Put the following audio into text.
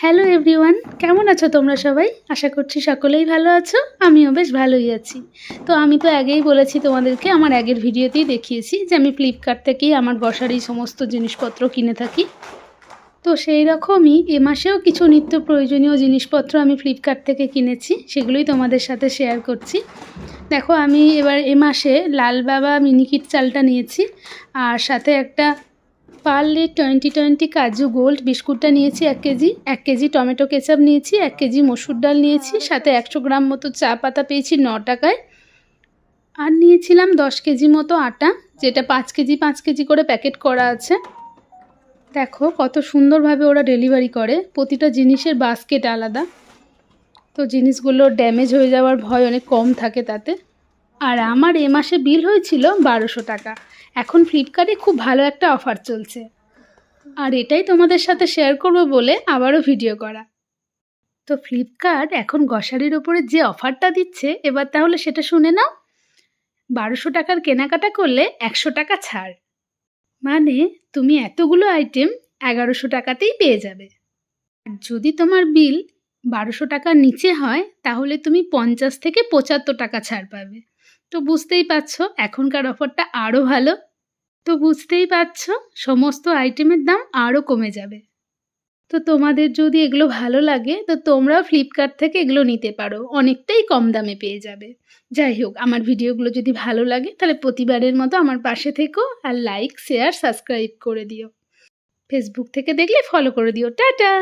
Hello everyone, কেমন আছো তোমরা সবাই? আশা করছি সকলেই ভালো আছো। আমিও বেশ ভালোই আছি। তো আমি তো আগেই বলেছি তোমাদেরকে, আমার আগের ভিডিওতেই দেখিয়েছি যে আমি ফ্লিপকার্ট থেকেই আমার গ্রসারি সমস্ত জিনিসপত্র কিনে থাকি। তো সেই রকমই এ মাসেও কিছু নিত্য প্রয়োজনীয় জিনিসপত্র আমি ফ্লিপকার্ট থেকে কিনেছি, সেগুলোই তোমাদের সাথে শেয়ার করছি। দেখো, আমি এবার এ মাসে লাল বাবা মিনিকিট চালটা নিয়েছি, আর সাথে একটা পার্লে 2020 কাজু গোল্ড বিস্কুটটা নিয়েছি 1 কেজি, 1 কেজি টমেটো কেচাপ নিয়েছি, 1 কেজি মসুর ডাল নিয়েছি, সাথে 100 গ্রাম মতো চা পাতা পেয়েছি 9 টাকায়। আর নিয়েছিলাম 10 কেজি মতো আটা, যেটা 5 কেজি করে প্যাকেট করা আছে। দেখো কত সুন্দরভাবে ওরা ডেলিভারি করে, প্রতিটা জিনিসের বাস্কেট আলাদা, তো জিনিসগুলো ড্যামেজ হয়ে যাওয়ার ভয় অনেক কম থাকে তাতে। আর আমার এ মাসে বিল হয়েছিল 1200 টাকা। এখন ফ্লিপকার্টে খুব ভালো একটা অফার চলছে, আর এটাই তোমাদের সাথে শেয়ার করব বলে আবারও ভিডিও করা। তো ফ্লিপকার্ট এখন গ্রসারির ওপরে যে অফারটা দিচ্ছে, এবার তাহলে সেটা শুনে নাও। 1200 টাকার কেনাকাটা করলে 100 টাকা ছাড়, মানে তুমি এতগুলো আইটেম 1100 টাকাতেই পেয়ে যাবে। আর যদি তোমার বিল 1200 টাকার নিচে হয়, তাহলে তুমি 50 থেকে 75 টাকা ছাড় পাবে। তো বুঝতেই পারছো এখনকার অফারটা আরও ভালো। তো বুঝতেই পারছো সমস্ত আইটেমের দাম আরও কমে যাবে। তো তোমাদের যদি এগুলো ভালো লাগে, তো তোমরাও ফ্লিপকার্ট থেকে এগুলো নিতে পারো, অনেকটাই কম দামে পেয়ে যাবে। যাই হোক, আমার ভিডিওগুলো যদি ভালো লাগে তাহলে প্রতিবারের মতো আমার পাশে থেকো, আর লাইক, শেয়ার, সাবস্ক্রাইব করে দিও। ফেসবুক থেকে দেখলে ফলো করে দিও। টাটা।